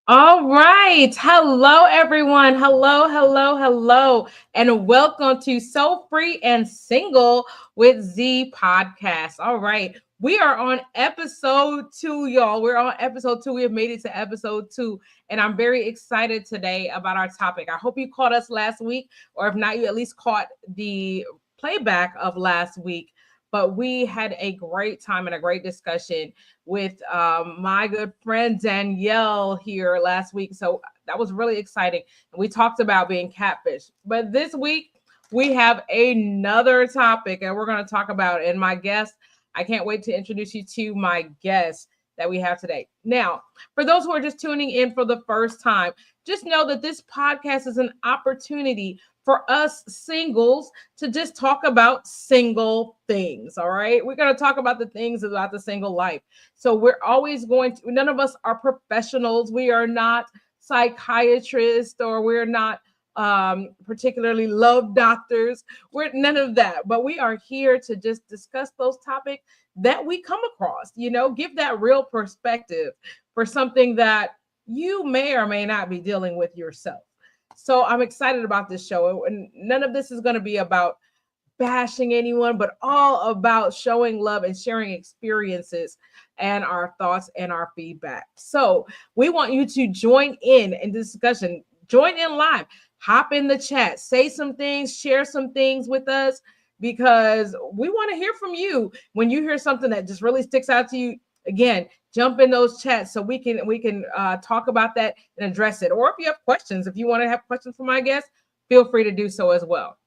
All right. Hello, everyone. Hello, hello, hello. And welcome to So Free and Single with Z podcast. All right. We are on episode two, y'all. We're on episode two. We have made it to episode two. And I'm very excited today about our topic. I hope you caught us last week, or if not, you at least caught the playback of last week. But we had a great time and a great discussion with my good friend Danielle here last week. So that was really exciting. And we talked about being catfish. But this week, we have another topic and we're going to talk about it. And my guest, I can't wait to introduce you to my guest that we have today. Now, for those who are just tuning in for the first time, just know that this podcast is an opportunity for us singles to just talk about single things. All right. We're going to talk about the things about the single life. So we're always going to, none of us are professionals. We are not psychiatrists or we're not particularly love doctors. We're none of that, but we are here to just discuss those topics that we come across, give that real perspective for something that you may or may not be dealing with yourself. So I'm excited about this show. And none of this is going to be about bashing anyone, but all about showing love and sharing experiences and our thoughts and our feedback. So we want you to join in the discussion, join in live, hop in the chat, say some things, share some things with us because we want to hear from you. When you hear something that just really sticks out to you, again, jump in those chats so we can talk about that and address it. Or if you have questions, if you want to have questions for my guests, feel free to do so as well.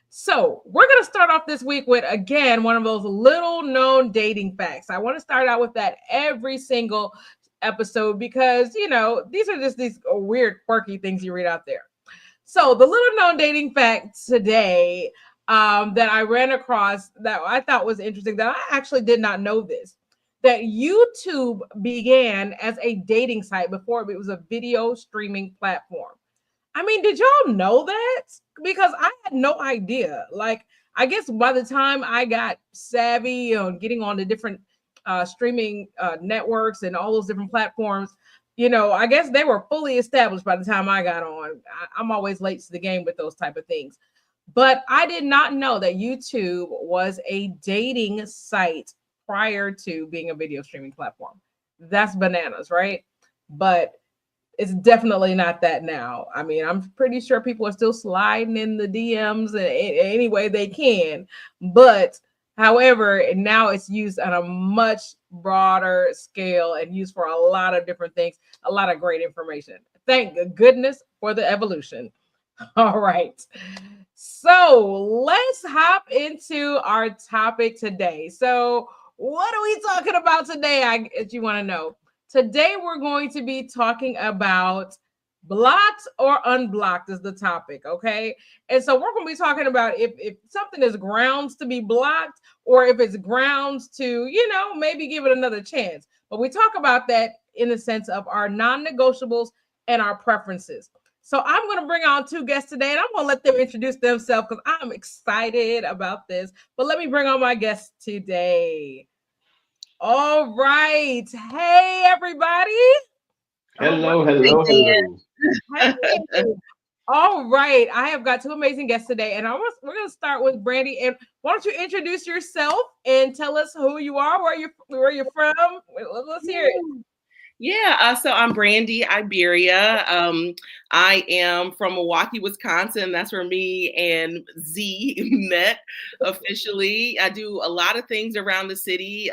So we're going to start off this week with, again, one of those little known dating facts. I want to start out with that every single episode because, these are just these weird, quirky things you read out there. So the little known dating fact today that I ran across that I thought was interesting, that I actually did not know this, that YouTube began as a dating site before it was a video streaming platform. I mean, did y'all know that? Because I had no idea. Like, I guess by the time I got savvy on getting on the different streaming networks and all those different platforms, I guess they were fully established by the time I got on. I'm always late to the game with those type of things. But I did not know that YouTube was a dating site prior to being a video streaming platform. That's bananas, right? But it's definitely not that now. I mean, I'm pretty sure people are still sliding in the DMs in any way they can. But however, now it's used on a much broader scale and used for a lot of different things, a lot of great information. Thank goodness for the evolution. All right. So let's hop into our topic today. So, what are we talking about today? If you want to know. Today, we're going to be talking about blocked or unblocked is the topic, okay? And so we're going to be talking about if something is grounds to be blocked or if it's grounds to, maybe give it another chance. But we talk about that in the sense of our non-negotiables and our preferences. So I'm going to bring on two guests today, and I'm going to let them introduce themselves because I'm excited about this. But let me bring on my guests today. All right. Hey, everybody. All Hello, right. hello, hello. Hey. All right. I have got two amazing guests today, and we're going to start with Brandy. And why don't you introduce yourself and tell us who you are, where you're from? Let's hear it. Yeah, so I'm Brandy Iberia. I am from Milwaukee, Wisconsin. That's where me and Z met officially. I do a lot of things around the city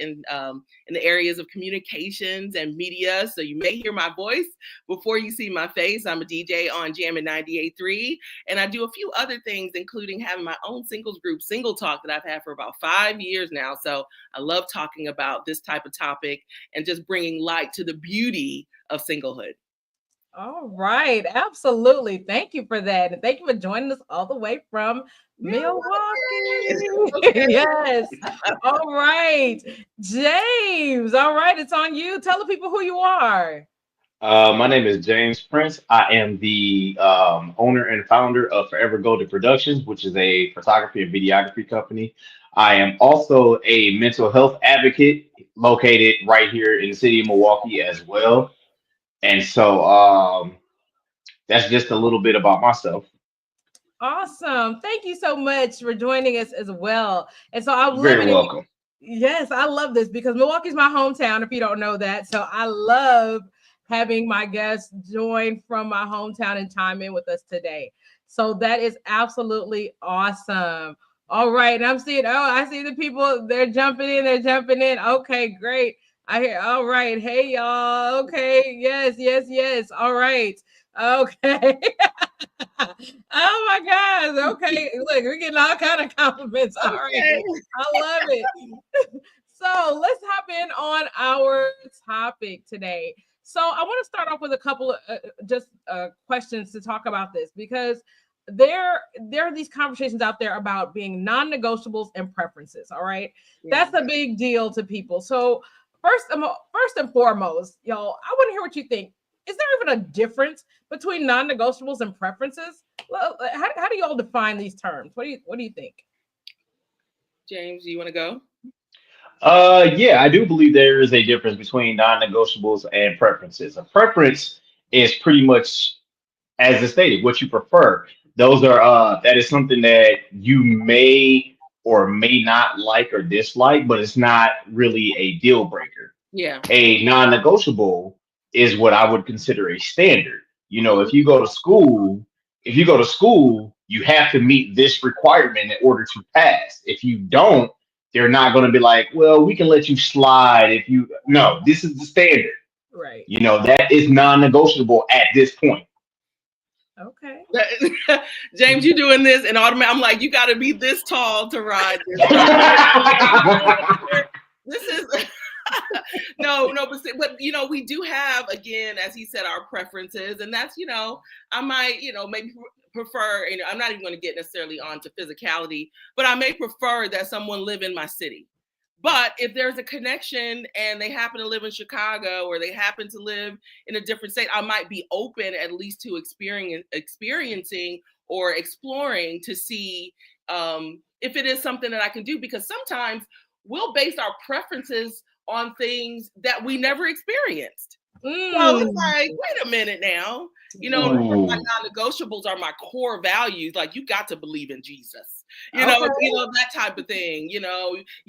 in the areas of communications and media. So you may hear my voice before you see my face. I'm a DJ on Jammin' 98.3, and I do a few other things, including having my own singles group, Single Talk, that I've had for about 5 years now. So I love talking about this type of topic and just bringing light to the beauty of singlehood. All right. Absolutely. Thank you for that. And thank you for joining us all the way from Milwaukee. Yes. All right. James. All right. It's on you. Tell the people who you are. My name is James Prince. I am the owner and founder of Forever Golden Productions, which is a photography and videography company. I am also a mental health advocate located right here in the city of Milwaukee as well. And so that's just a little bit about myself. Awesome. Thank you so much for joining us as well. And so I'm You're very living in, welcome. yes, I love this because Milwaukee's my hometown, if you don't know that. So I love having my guests join from my hometown and chime in with us today. So that is absolutely awesome. All right. And I'm seeing, oh, I see the people, they're jumping in, they're jumping in. Okay, great. I hear, all right. Hey, y'all. Okay. Yes, yes, yes. All right. Okay. Oh my gosh. Okay. Look, we're getting all kind of compliments. All right. Okay. I love it. So let's hop in on our topic today. So I want to start off with a couple of just questions to talk about this because there are these conversations out there about being non-negotiables and preferences. All right, Yeah. that's a big deal to people. So first and foremost, y'all, I want to hear what you think. Is there even a difference between non-negotiables and preferences? Well, how do you all define these terms? What do you think? James, you want to go? Yeah, I do believe there is a difference between non-negotiables and preferences. A preference is pretty much, as it stated, what you prefer. Those are that is something that you may or may not like or dislike, but it's not really a deal breaker. Yeah. A non-negotiable is what I would consider a standard. You know, Mhm. if you go to school, you have to meet this requirement in order to pass. If you don't, they're not going to be like, well, we can let you slide if you. No, this is the standard. Right. You know, that is non-negotiable at this point. Okay. James, you doing this and automatic? I'm like, you got to be this tall to ride this bike. This is no, but we do have, again, as he said, our preferences, and that's I might maybe prefer. I'm not even going to get necessarily onto physicality, but I may prefer that someone live in my city. But if there's a connection and they happen to live in Chicago or they happen to live in a different state, I might be open at least to experiencing or exploring to see if it is something that I can do. Because sometimes we'll base our preferences on things that we never experienced. So it's Mm, like, wait a minute now. My Ooh, non-negotiables are my core values. Like, you got to believe in Jesus. okay. That type of thing. You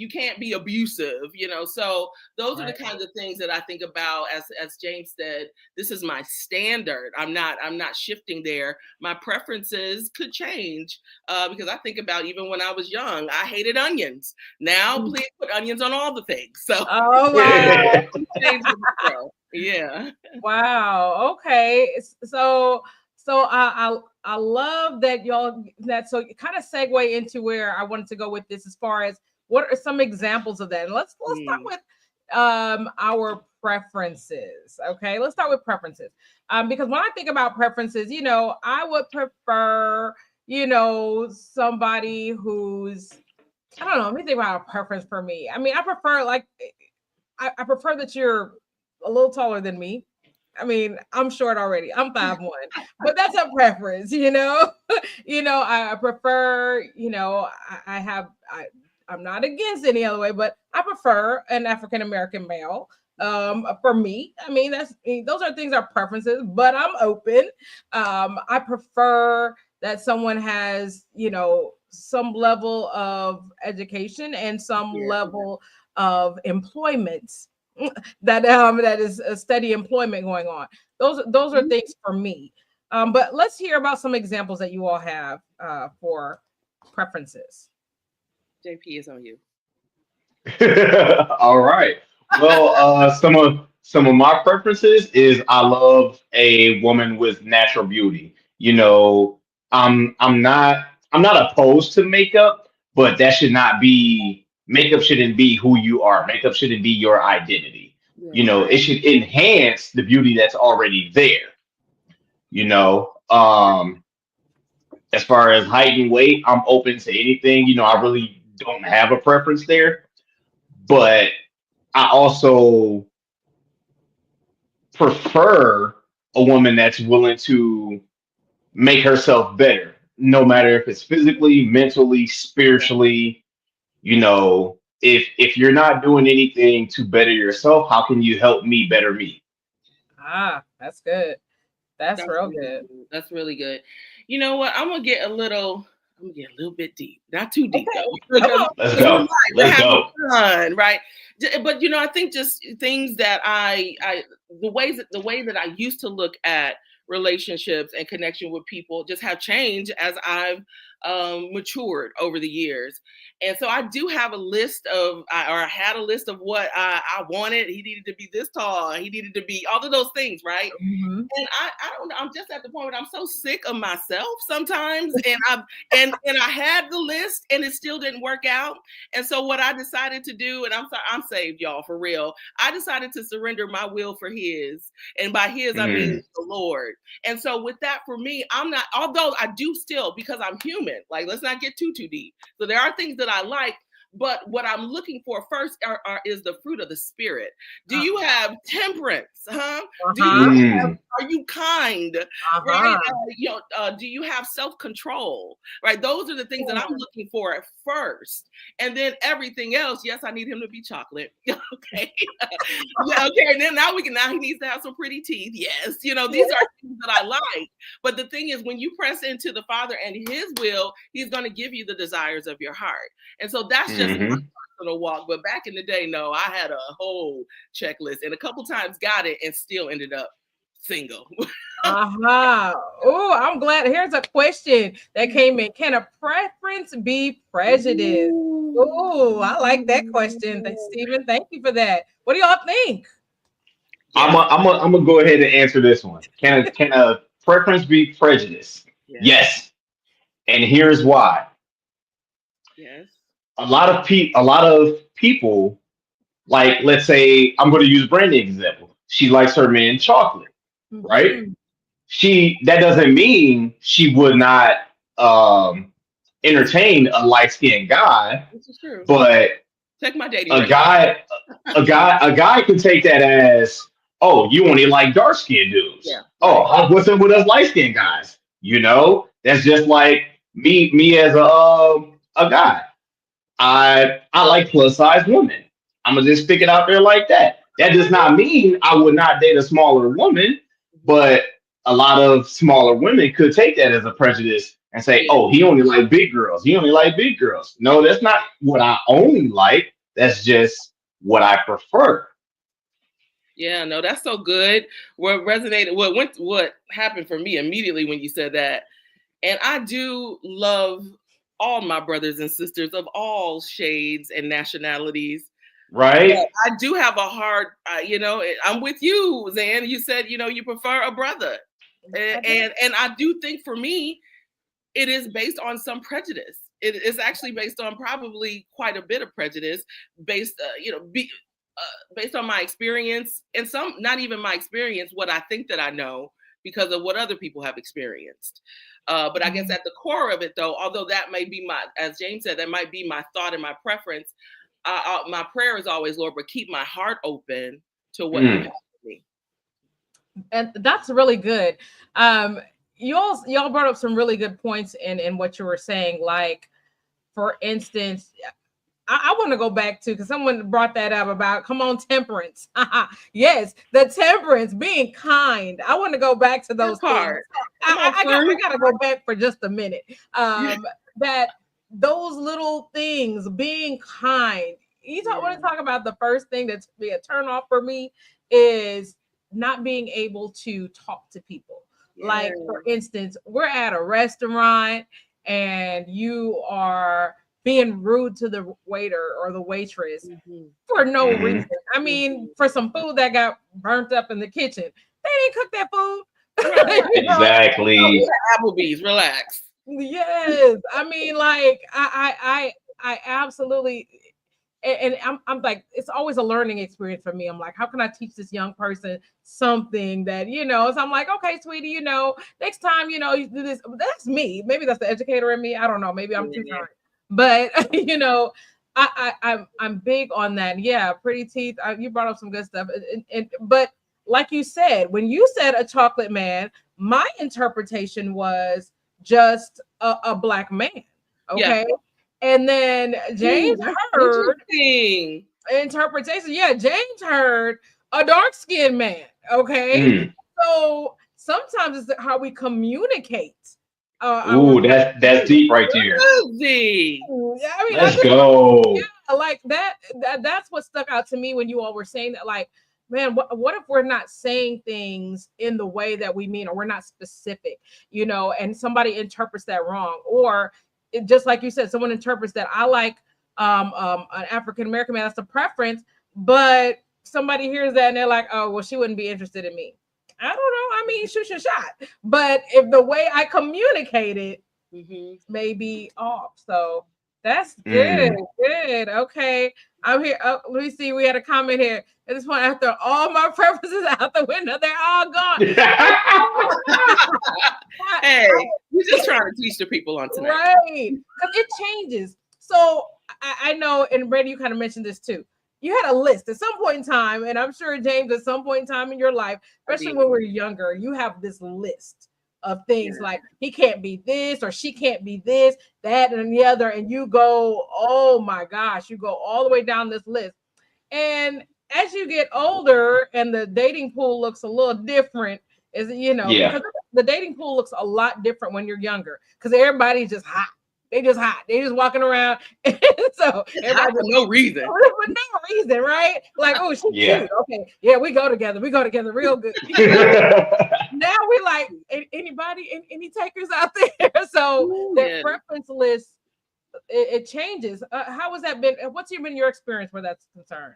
can't be abusive. So those are the Right. kinds of things that I think about. As James said, this is my standard. I'm not shifting there. My preferences could change because I think about, even when I was young, I hated onions. Now, Mm. please put onions on all the things. So Oh wow. change with the flow. Yeah. Wow. Okay. So I love that y'all that so you kind of segue into where I wanted to go with this as far as what are some examples of that. And let's start Mm, with our preferences. Okay. Let's start with preferences. Because when I think about preferences, I would prefer, somebody who's I don't know. Let me think about a preference for me. I mean, I prefer like I prefer that you're a little taller than me. I mean, I'm short already. I'm 5'1", but that's a preference, I prefer, I'm not against any other way, but I prefer an African American male. For me, I mean, those are things are preferences, but I'm open. I prefer that someone has, some level of education and some yeah. level of employment that is a steady employment going on. Those are Mhm. things for me. But let's hear about some examples that you all have for preferences. JP is on you. all right. Well, some of my preferences is I love a woman with natural beauty. You know, I'm not opposed to makeup, but that should not be makeup shouldn't be who you are. Makeup shouldn't be your identity. You Yeah. know, it should enhance the beauty that's already there. You know, as far as height and weight, I'm open to anything. You know, I really don't have a preference there, but I also prefer a woman that's willing to make herself better, no matter if it's physically, mentally, spiritually. You know, if you're not doing anything to better yourself, how can you help me better me? That's good. That's That's real really good. good. That's really good. You know what? I'm gonna get a little bit deep. Not too deep Okay, though. come Because on. Let's we're go. light, we're Let's having go. fun, right? But I think just things that I the way that I used to look at relationships and connection with people just have changed as I've matured over the years. And so I do have a list of, or I had a list of what I wanted. He needed to be this tall. He needed to be all of those things, right? Mm-hmm. And I don't know. I'm just at the point where I'm so sick of myself sometimes, and I had the list, and it still didn't work out. And so what I decided to do, and I'm saved, y'all, for real. I decided to surrender my will for His, and by His I mean Mm. the Lord. And so with that, for me, I'm not. Although I do still, because I'm human. Like, let's not get too deep. So there are things that I like. But what I'm looking for first is the fruit of the Spirit. Do you have temperance? Huh? Do you Uh-huh. have, Mm. are you kind? Right? Uh-huh. Do you have self-control? Right? Those are the things that I'm looking for at first. And then everything else, yes, I need him to be chocolate. Okay. Yeah, okay. And then now he needs to have some pretty teeth. Yes. These are things that I like. But the thing is, when you press into the Father and His will, He's going to give you the desires of your heart. And so that's just my Hmm. personal walk. But back in the day, no, I had a whole checklist and a couple times got it and still ended up single. Uh-huh. Oh, I'm glad. Here's a question that came in. Can a preference be prejudice? Oh, I like that question. Stephen, thank you for that. What do y'all think? I'm Yes. I'm gonna go ahead and answer this one. Can a preference be prejudice? Yes. Yes, and here's why. Yes. A lot of people, like, let's say I'm going to use Brandy's example. She likes her man chocolate, right? Mm-hmm. That doesn't mean she would not um entertain a light skinned guy, This is true. but Check my dating a rate. guy a guy can take that as, oh, you only like dark skinned dudes. Yeah. Oh, Right. what's up with us light skinned guys? That's just like me as a guy. I like plus size women. I'm gonna just stick it out there like that. That does not mean I would not date a smaller woman, Mhm. but a lot of smaller women could take that as a prejudice and say, Yeah. "Oh, he only like big girls. He only like big girls." No, that's not what I only like. That's just what I prefer. Yeah, no, that's so good. What resonated, what happened for me immediately when you said that. And I do love all my brothers and sisters of all shades and nationalities. But Right? I do have a hard, I'm with you, Zan. You said, you prefer a brother. I do. And I do think for me, it is based on some prejudice. It is actually based on probably quite a bit of prejudice, based, based on my experience, and some not even my experience, what I think that I know because of what other people have experienced. But I guess at the core of it, though, although that may be as James said, that might be my thought and my preference. My prayer is always, Lord, but keep my heart open to what you have Mm. for me. And that's really good. Um, y'all brought up some really good points in what you were saying. Like, for instance, I want to go back to, because someone brought that up about, come on, temperance. Yes, the temperance, being kind. I want to go back to That those things. part. Come on, I fruit. got to go back for just a minute. That those little things, being kind. Want to talk about the first thing that's be a turn off for me is not being able to talk to people. Yeah. Like, for instance, we're at a restaurant and you are being rude to the waiter or the waitress Mhm. for no Hmm. reason. I mean, Mhm. for some food that got burnt up in the kitchen. They didn't cook that food. Right. You know? Exactly. Applebee's, relax. Yes. I mean, like, I absolutely, and I'm like, it's always a learning experience for me. I'm like, how can I teach this young person something that, so I'm like, okay, sweetie, next time, you do this. That's me. Maybe that's the educator in me. I don't know. Maybe I'm too Yeah. kind. But I'm big on that. Yeah, pretty teeth. You brought up some good stuff. But like you said, when you said a chocolate man, my interpretation was just a black man. Yeah. Okay. And then Ooh, James that's heard interesting. interpretation. Yeah, James heard a dark-skinned man. Okay. Mm. So sometimes it's how we communicate our Ooh, that's deep right there. Z. yeah, I mean, I Let's just go. like that's what stuck out to me when you all were saying that, like, man, what if we're not saying things in the way that we mean, or we're not specific, and somebody interprets that wrong, or just like you said, someone interprets that I like an African American man, that's a preference, but somebody hears that and they're like, oh, well, she wouldn't be interested in me. I don't know. I mean, shoot your shot. But if the way I communicate it may be off. So that's good. Mm. Good. Okay. I'm here. Oh, let me see. We had a comment here. At this point, after all my preferences out the window, they're all gone. Hey, we're just trying to teach the people on tonight. Right. Because it changes. So I know, and Brady, you kind of mentioned this too. You had a list at some point in time, and I'm sure James, at some point in time in your life, especially when we're younger, you have this list of things like he can't be this or she can't be this, that, and the other. And you go, oh my gosh, you go all the way down this list. And as you get older and the dating pool looks a little different, Yeah. because the dating pool looks a lot different when you're younger because everybody's just hot. They just hot. They just walking around. So everybody for no reason. For no reason, right? Like, oh, she's cute. Okay. Yeah, we go together. We go together real good. Now we're like, anybody, any takers out there? So that preference list, it changes. How has that been? What's been your experience where that's concerned?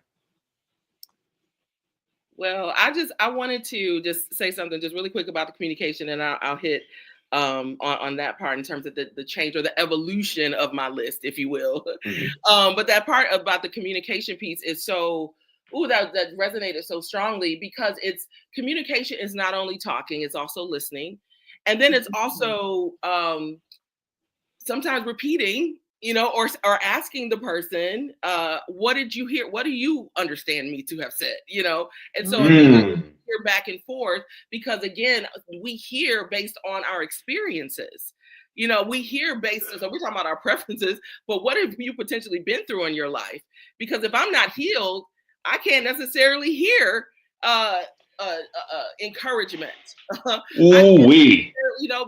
Well, I wanted to just say something just really quick about the communication, and I'll hit on that part in terms of the change or the evolution of my list, if you will. Mm-hmm. But that part about the communication piece is so, that resonated so strongly, because it's communication is not only talking, it's also listening. And then it's also sometimes repeating, or asking the person, what did you hear? What do you understand me to have said? And so again, hear back and forth, because again, we hear based on our experiences. We hear based, so we're talking about our preferences, but what have you potentially been through in your life? Because if I'm not healed, I can't necessarily hear encouragement.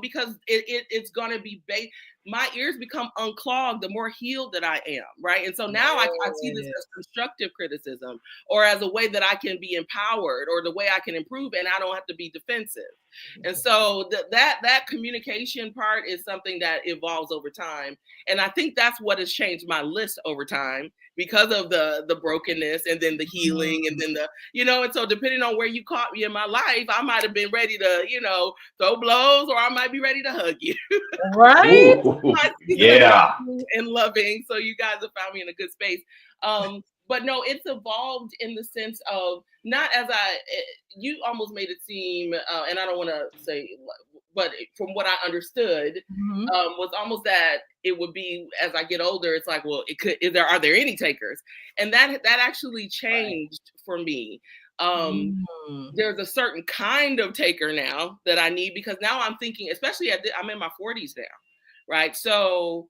Because it's going to be based. My ears become unclogged the more healed that I am, right? And so now I see this as constructive criticism, or as a way that I can be empowered, or the way I can improve, and I don't have to be defensive. And so that communication part is something that evolves over time. And I think that's what has changed my list over time, because of the brokenness, and then the healing, and then and so depending on where you caught me in my life, I might have been ready to, throw blows, or I might be ready to hug you. Right? Yeah. And loving. So you guys have found me in a good space. But no, it's evolved in the sense of not as you almost made it seem, and I don't want to say, but from what I understood, was almost that it would be, as I get older, it's like, well, are there any takers? And that actually changed for me. There's a certain kind of taker now that I need, because now I'm thinking, especially I'm in my 40s now, right? So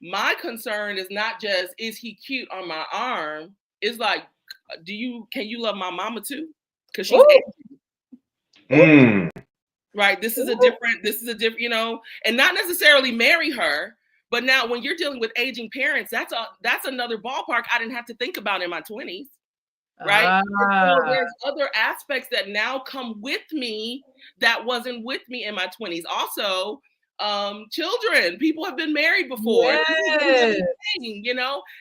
my concern is not just, is he cute on my arm? It's like, can you love my mama too? Because she's Asian. Right. This is a different, and not necessarily marry her. But now when you're dealing with aging parents, that's another ballpark I didn't have to think about in my 20s. Right. So there's other aspects that now come with me that wasn't with me in my 20s. Also, children, people have been married before. Yes.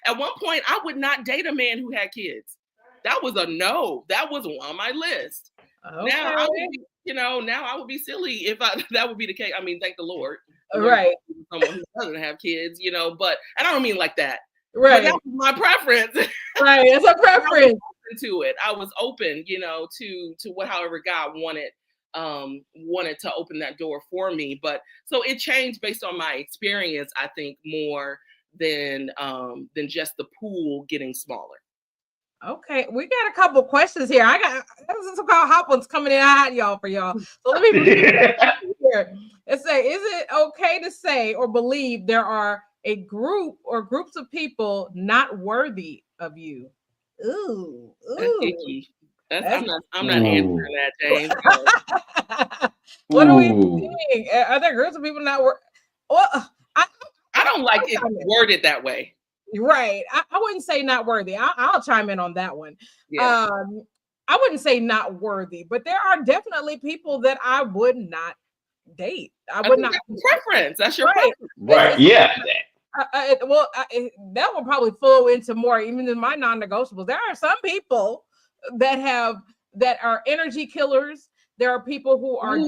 At one point I would not date a man who had kids. That was a no. That wasn't on my list. Okay. Now I would be silly if that would be the case. I mean, thank the Lord. Right. Someone who doesn't have kids, but, and I don't mean like that. Right. But that was my preference. Right. It's a preference. To it. I was open, to however God wanted to open that door for me. But so it changed based on my experience, I think, more than just the pool getting smaller. Okay, we got a couple questions here. I got some hot ones coming in hot, y'all, for y'all. So let me here. Let's say, is it okay to say or believe there are a group or groups of people not worthy of you? Ooh. Icky. I'm not answering that, James. What are we saying? Are there groups of people not work? Well, I don't like it worded that way. Right. I wouldn't say not worthy. I'll chime in on that one. Yeah. I wouldn't say not worthy, but there are definitely people that I would not date. I would not. That's preference. That's your Right. preference. Right. Yeah. That will probably flow into more, even in my non-negotiables. There are some people that are energy killers. There are people who are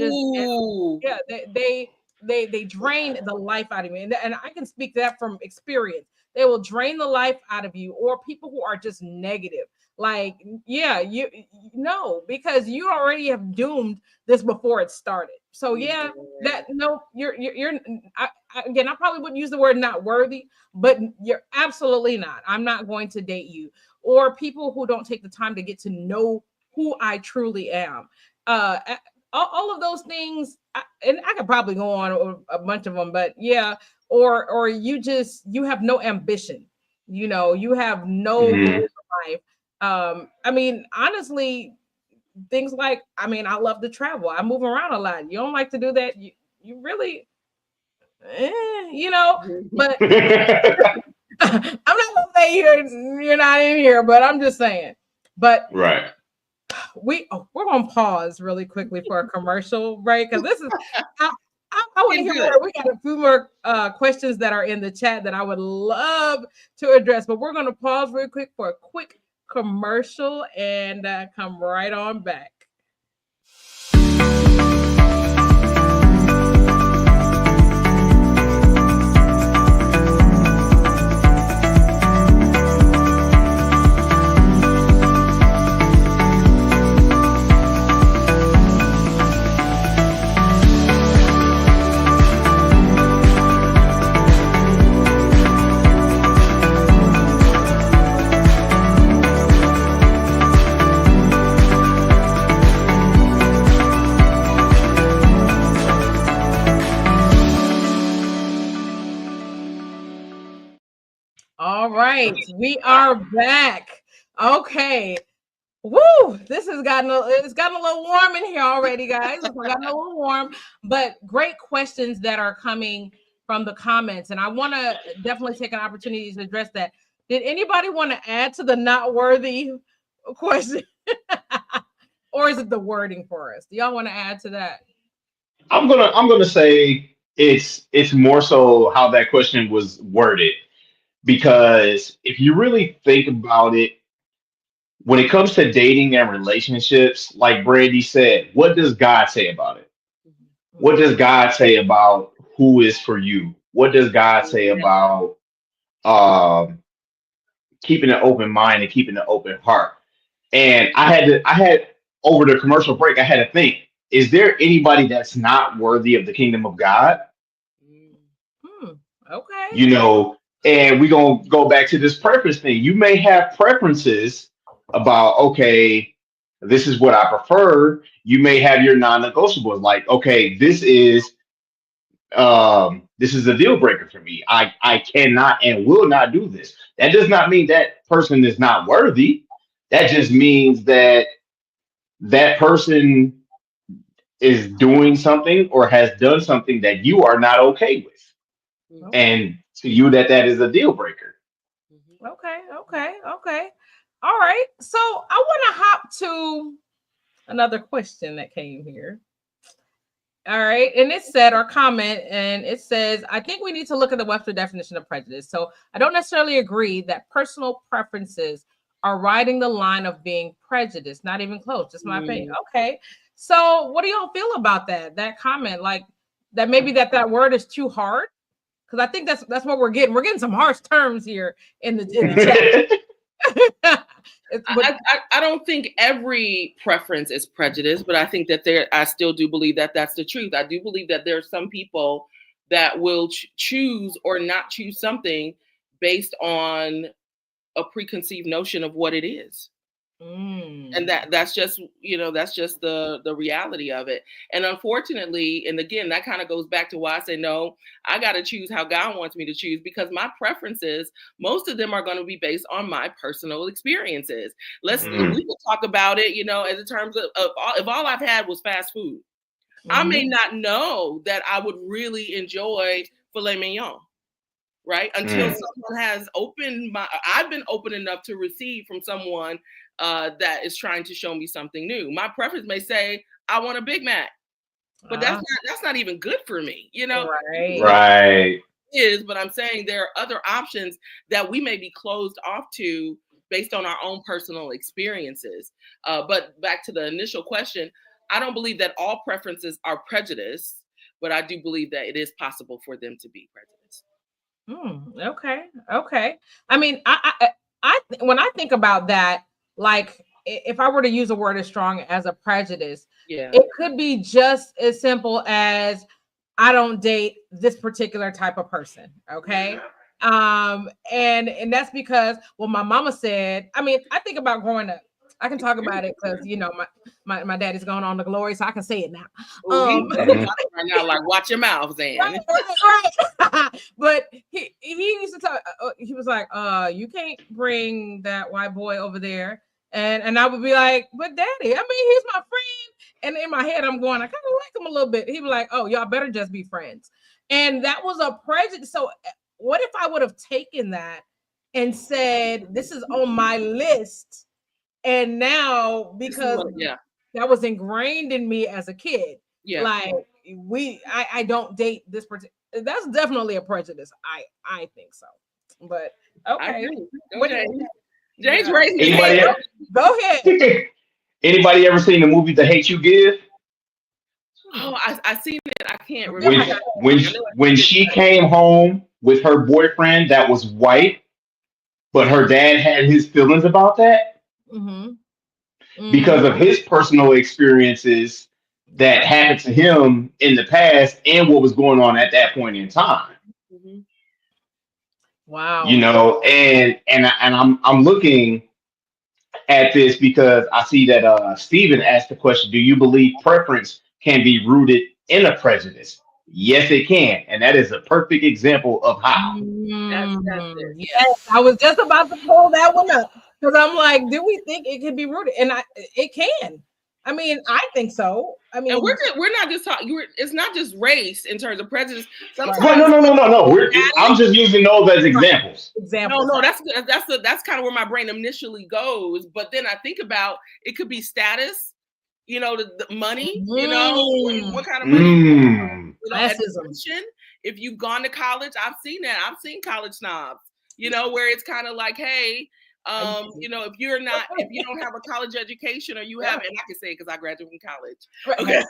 they drain the life out of me, and I can speak to that from experience. They will drain the life out of you, or people who are just negative. Like, yeah, you know, because you already have doomed this before it started. So yeah, that no, you're again, I probably wouldn't use the word not worthy, but you're absolutely not. I'm not going to date you. Or people who don't take the time to get to know who I truly am. All of those things, and I could probably go on a bunch of them, but yeah, or you have no ambition. You know, you have no goals in life. I mean, honestly, things like, I mean, I love to travel. I move around a lot. You don't like to do that. You really, you know, but I'm not gonna say you're not in here, but I'm just saying. But right. We're gonna pause really quickly for a commercial break, because this is I want to hear more. We got a few more questions that are in the chat that I would love to address, but we're gonna pause real quick for a quick commercial and come right on back. All right, we are back. Okay. Woo! This has it's gotten a little warm in here already, guys. It's gotten a little warm, but great questions that are coming from the comments, and I want to definitely take an opportunity to address that. Did anybody want to add to the not worthy question, or is it the wording for us? Do y'all want to add to that? I'm gonna say it's more so how that question was worded, because if you really think about it, when it comes to dating and relationships, like Brandy said, what does God say about it? What does God say about who is for you? What does God say about um, keeping an open mind and keeping an open heart? And I had over the commercial break, I had to think: is there anybody that's not worthy of the kingdom of God? Okay. You know, and we're gonna go back to this preference thing. You may have preferences about, okay, this is what I prefer. You may have your non-negotiables, like, okay, this is a deal breaker for me. I cannot and will not do this. That does not mean that person is not worthy. That just means that that person is doing something or has done something that you are not okay with. And to you, that is a deal breaker. Okay. All right. So I want to hop to another question that came here. All right. And it said, or comment, and it says, I think we need to look at the Webster definition of prejudice. So I don't necessarily agree that personal preferences are riding the line of being prejudiced. Not even close. Just my opinion. Okay. So what do y'all feel about that comment? Like that maybe that word is too hard? Because I think that's what we're getting. We're getting some harsh terms here in the chat. I don't think every preference is prejudice, but I think that I still do believe that that's the truth. I do believe that there are some people that will choose or not choose something based on a preconceived notion of what it is. And that's just, that's just the reality of it. And unfortunately, and again, that kind of goes back to why I say, no, I got to choose how God wants me to choose, because my preferences, most of them are going to be based on my personal experiences. We can talk about it, as in terms of if all I've had was fast food, I may not know that I would really enjoy filet mignon. Right? Until someone has I've been open enough to receive from someone that is trying to show me something new. My preference may say, I want a Big Mac, but that's not even good for me, Right. But I'm saying there are other options that we may be closed off to based on our own personal experiences. But back to the initial question, I don't believe that all preferences are prejudice, but I do believe that it is possible for them to be prejudice. Okay. I mean, I when I think about that, like if I were to use a word as strong as a prejudice, it could be just as simple as I don't date this particular type of person. Okay. And that's because, well, my mama said, I mean, I think about growing up. I can talk about it because my daddy's gone on to glory, so I can say it now. Right now, like, watch your mouth, Zan. Right. But he used to talk. He was like, you can't bring that white boy over there. And I would be like, but daddy, I mean, he's my friend. And in my head, I'm going, I kind of like him a little bit. He'd be like, oh, y'all better just be friends. And that was a prejudice. So what if I would have taken that and said, this is on my list? And now, because that was ingrained in me as a kid, like I don't date this particular. That's definitely a prejudice. I think so. But okay, James raising his hand. Go ahead. Anybody ever seen the movie The Hate You Give? Oh, I seen it. I can't remember. When she came home with her boyfriend that was white, but her dad had his feelings about that. Because of his personal experiences that happened to him in the past and what was going on at that point in time. Wow. And I'm looking at this because I see that Stephen asked the question, do you believe preference can be rooted in a prejudice? Yes, it can. And that is a perfect example of how. Yes, I was just about to pull that one up. Because I'm like, do we think it can be rooted? And it can. I mean, I think so. I mean, and we're not just talking. It's not just race in terms of prejudice. Sometimes no. I'm just using those as examples. No, that's kind of where my brain initially goes. But then I think about it could be status. The money. What kind of money? Education. If you've gone to college, I've seen that. I've seen college snobs. Where it's kind of like, hey. If you don't have a college education, or you have, and I can say it because I graduated from college. Okay.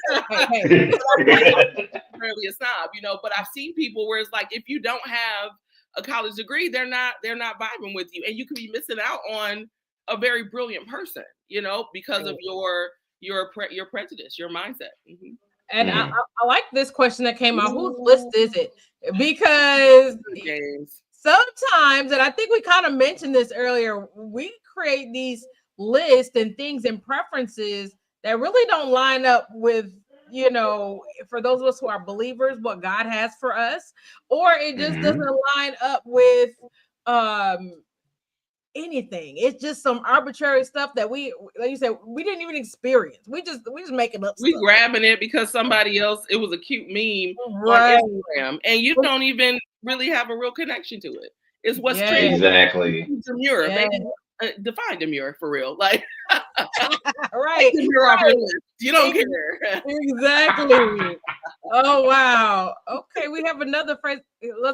Really a snob, but I've seen people where it's like, if you don't have a college degree, they're not vibing with you, and you could be missing out on a very brilliant person, because of your prejudice, your mindset. And I like this question that came out. Whose list is it? Because sometimes, and I think we kind of mentioned this earlier, we create these lists and things and preferences that really don't line up with, for those of us who are believers, what God has for us, or it just doesn't line up with anything. It's just some arbitrary stuff that we, like you said, we didn't even experience. We just making up stuff. Grabbing it because somebody else, it was a cute meme on Instagram, and you don't even really have a real connection to it. It's what's trending. Exactly. Demure. Maybe define demure for real. Like right. Demure off your list. You don't care. Exactly. Oh wow. Okay, we have another phrase.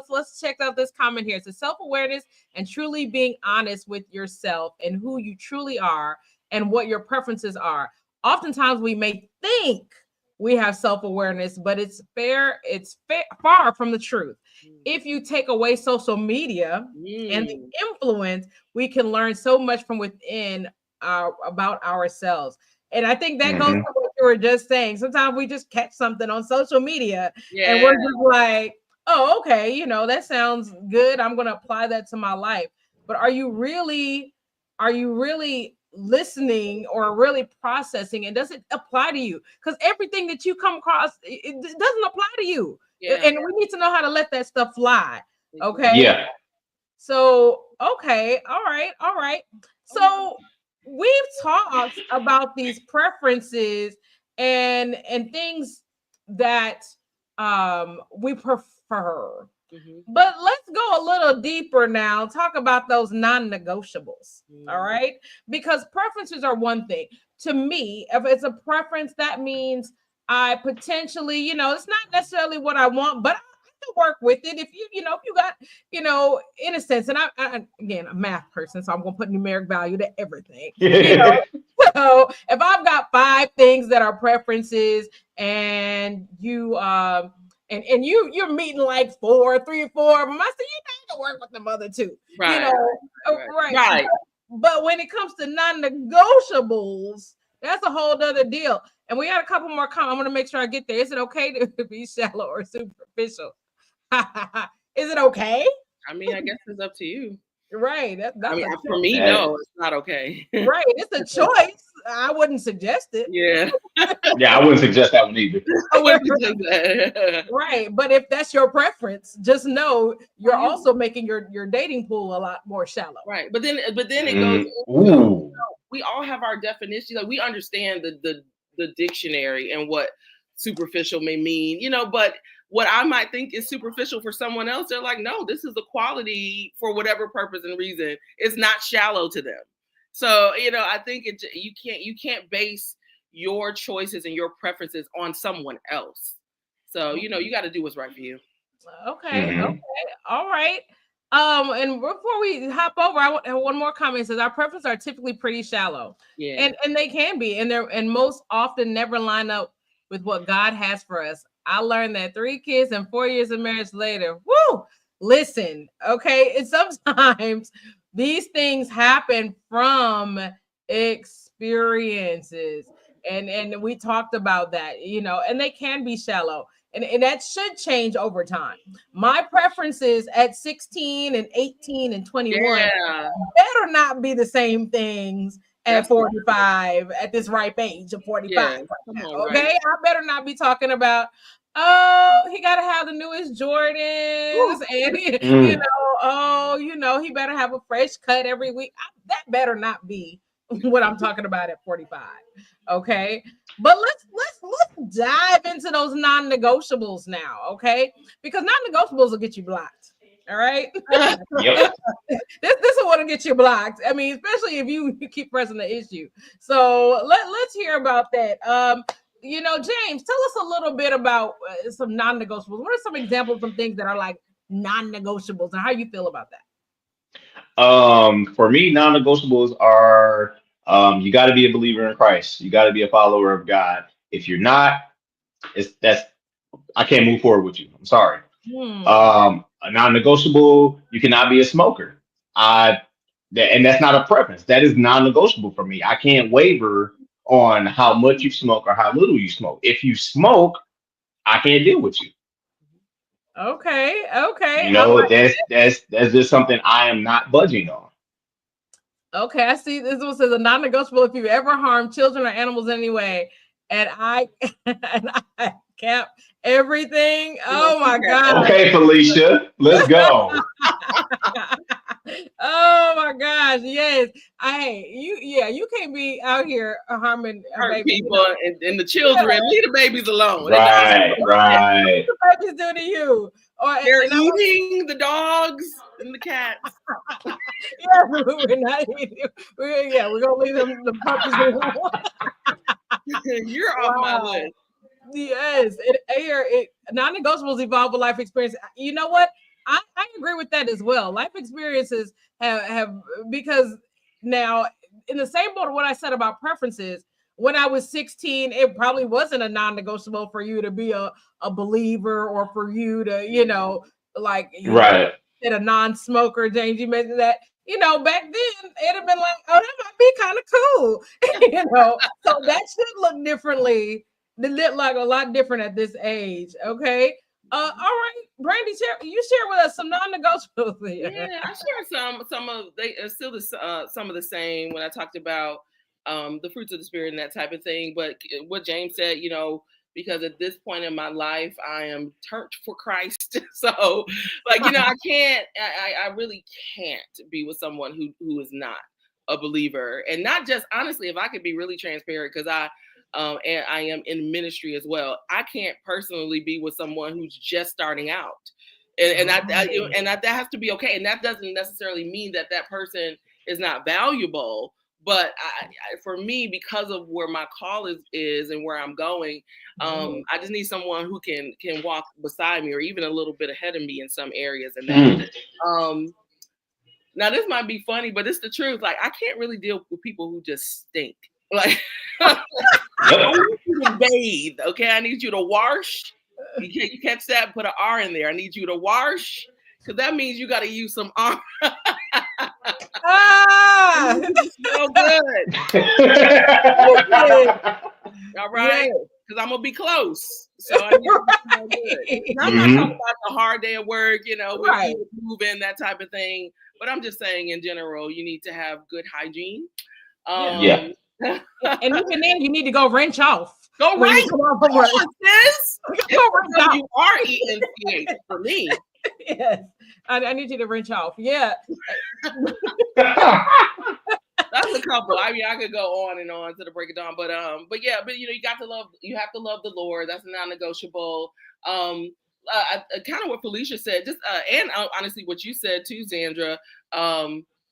Let's check out this comment here. It says self-awareness and truly being honest with yourself and who you truly are and what your preferences are. Oftentimes we may think we have self-awareness, but it's far from the truth. If you take away social media and the influence, we can learn so much from within about ourselves. And I think that goes to what you were just saying. Sometimes we just catch something on social media and we're just like, oh, okay, that sounds good. I'm going to apply that to my life. But are you really listening or really processing, and does it apply to you? Because everything that you come across, it doesn't apply to you. Yeah. And we need to know how to let that stuff fly. Okay. Yeah. So, okay. All right. All right. So we've talked about these preferences and things that we prefer. But let's go a little deeper now. Talk about those non-negotiables. All right. Because preferences are one thing. To me, if it's a preference, that means I potentially, it's not necessarily what I want, but I can work with it. If you got, in a sense, and I again, a math person, so I'm going to put numeric value to everything. So if I've got 5 things that are preferences, and you and you're meeting like 3 or 4 of them, I said you need to work with the other 2. Right. Right. But when it comes to non-negotiables, that's a whole other deal. And we had a couple more comments. I'm going to make sure I get there. Is it okay to be shallow or superficial? Is it okay? I mean, I guess it's up to you. Right. For me, no, it's not okay. Right. It's a choice. I wouldn't suggest it. Yeah. Yeah, I wouldn't suggest that one either. I wouldn't suggest that. Right. But if that's your preference, just know you're also making your dating pool a lot more shallow. Right. But then it goes, we all have our definition. Like, we understand the dictionary and what superficial may mean, but what I might think is superficial for someone else, they're like, no, this is a quality for whatever purpose and reason. It's not shallow to them. So, I think you can't base your choices and your preferences on someone else. So, you got to do what's right for you. Okay. Okay. All right. And before we hop over, I have one more comment. It says our preferences are typically pretty shallow. Yeah. And they can be, and most often never line up with what God has for us. I learned that 3 kids and 4 years of marriage later. Woo! Listen, okay. And sometimes these things happen from experiences. And we talked about that, and they can be shallow. And that should change over time. My preferences at 16 and 18 and 21 better not be the same things at 45, at this ripe age of 45. Okay, I better not be talking about, he got to have the newest Jordans, and he better have a fresh cut every week. That better not be what I'm talking about at 45. Okay, but let's dive into those non-negotiables now. Okay, because non-negotiables will get you blocked. All right. Yep. This will want to get you blocked. I mean, especially if you keep pressing the issue. So let's hear about that. James, tell us a little bit about some non-negotiables. What are some examples of things that are like non-negotiables, and how you feel about that? For me, non-negotiables are you got to be a believer in Christ. You got to be a follower of God. If you're not, I can't move forward with you. I'm sorry. A non-negotiable, you cannot be a smoker. And that's not a preference. That is non-negotiable for me. I can't waver on how much you smoke or how little you smoke. If you smoke, I can't deal with you. Okay. That's just something I am not budging on. Okay, I see this one says a non-negotiable if you ever harm children or animals anyway. And I cap everything. Oh my God. Okay, Felicia, let's go. Oh my gosh, yes. You can't be out here harming people and the children. Leave the babies alone. Right. What the babies do to you? They're eating the dogs and the cats. We're not eating. We're gonna leave them the puppies alone. You're off my list. Yes, non-negotiables evolve with life experience. You know what? I agree with that as well. Life experiences have because now in the same boat of what I said about preferences, when I was 16, it probably wasn't a non-negotiable for you to be a believer or for you to, right. A non-smoker. James, you mentioned that. Back then it'd have been like, oh, that might be kind of cool. So that should look differently. They look like a lot different at this age. Okay. All right, Brandy, you share with us some non-negotiables. Yeah, I share some of they still some of the same when I talked about the fruits of the spirit and that type of thing. But what James said, because at this point in my life, I am turned for Christ. So, like, I can't, I really can't be with someone who is not a believer, and not just honestly. If I could be really transparent, because and I am in ministry as well. I can't personally be with someone who's just starting out, that has to be okay. And that doesn't necessarily mean that person is not valuable. But for me, because of where my call is and where I'm going, I just need someone who can walk beside me or even a little bit ahead of me in some areas. And that, now this might be funny, but it's the truth. Like, I can't really deal with people who just stink. Like, I need you to bathe, okay? I need you to wash. You catch that? Put an R in there. I need you to wash, because that means you got to use some R. So good. All right, because I'm gonna be close. So I need to be so good. Now, I'm not talking about the hard day of work, we're moving, that type of thing. But I'm just saying, in general, you need to have good hygiene. And even then, you need to go wrench off. Go right. Sis. You are eating pH for me. Yes. I need you to wrench off. Yeah. That's a couple. I mean, I could go on and on to the break it down, but you have to love the Lord. That's non-negotiable. Kind of what Felicia said, just and honestly what you said too, Zandra.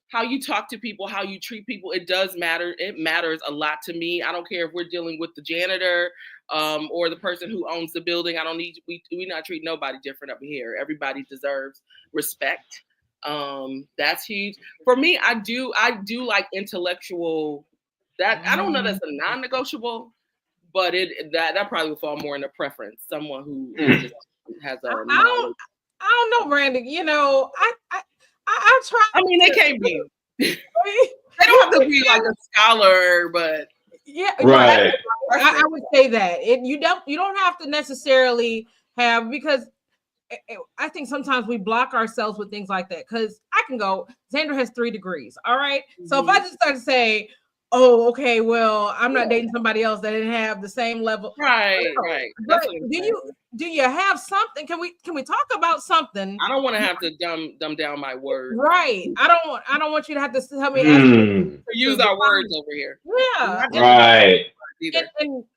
How you talk to people, how you treat people, it does matter. It matters a lot to me. I don't care if we're dealing with the janitor or the person who owns the building. We not treat nobody different up here. Everybody deserves respect. That's huge for me. I do like intellectual. That I don't know that's a non-negotiable, but that probably would fall more in a preference. Someone who just has a I don't know, Brandon. I try. I mean, they can't be. They don't have to be like a scholar, but right. I would say that you don't have to necessarily have, because I think sometimes we block ourselves with things like that. Because I can go, Xander has 3 degrees. All right. So if I just start to say, oh, okay, well, I'm not dating somebody else that didn't have the same level. Right. But do you have something? Can we talk about something? I don't want to have to dumb down my words. Right. I don't want you to have to tell me use our words over here. Yeah. Right.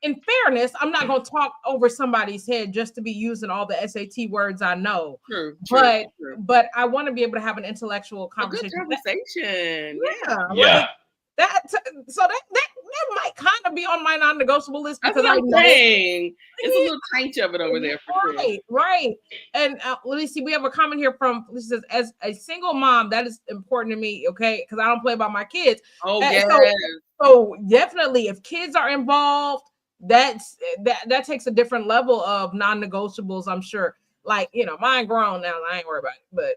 In fairness, I'm not going to talk over somebody's head just to be using all the SAT words I know. True. But I want to be able to have an intellectual conversation. A good conversation. Yeah. That might kind of be on my non-negotiable list, because I'm saying it's a little tiny of it over there. For right. And let me see. We have a comment here from Lisa says, as a single mom, that is important to me. Okay, because I don't play about my kids. Oh yeah. So definitely, if kids are involved, that takes a different level of non-negotiables. I'm sure. Like, mine grown now, I ain't worried about it. But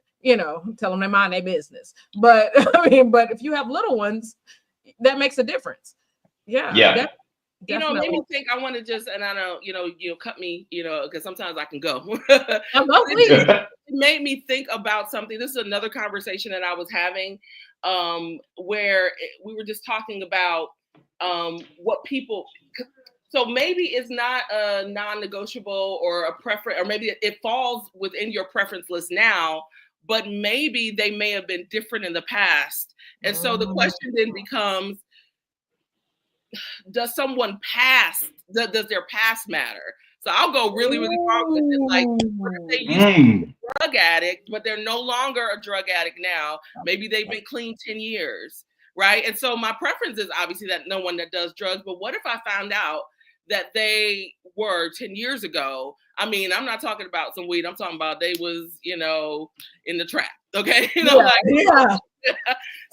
tell them they mind their business. But but if you have little ones, that makes a difference. Yeah. Made me think. I want to just, and I know, cut me, because sometimes I can go. It made me think about something. This is another conversation that I was having, where we were just talking about what people. So maybe it's not a non-negotiable or a preference, or maybe it falls within your preference list now, but maybe they may have been different in the past. And so the question then becomes, does someone pass? Does their past matter? So I'll go really, really far with it. Like, what if they used to be a drug addict, but they're no longer a drug addict now? Maybe they've been clean 10 years, right? And so my preference is obviously that no one that does drugs, but what if I found out that they were 10 years ago? I mean, I'm not talking about some weed. I'm talking about they was, in the trap. Okay.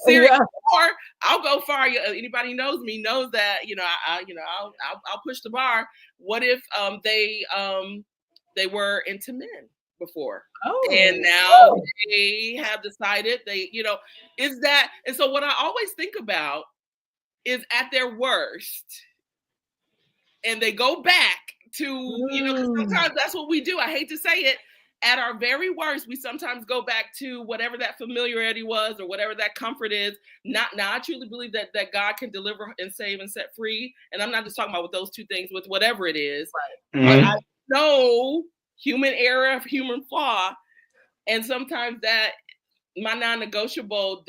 Serious. Or I'll go far. Anybody knows me knows that, I'll push the bar. What if they were into men before? And now they have decided is that, and so what I always think about is at their worst, and they go back to, you know, 'cause sometimes that's what we do. I hate to say it. At our very worst, we sometimes go back to whatever that familiarity was or whatever that comfort is. Now, I truly believe that God can deliver and save and set free. And I'm not just talking about with those two things, with whatever it is. Mhm. But I know human error, human flaw. And sometimes that my non-negotiable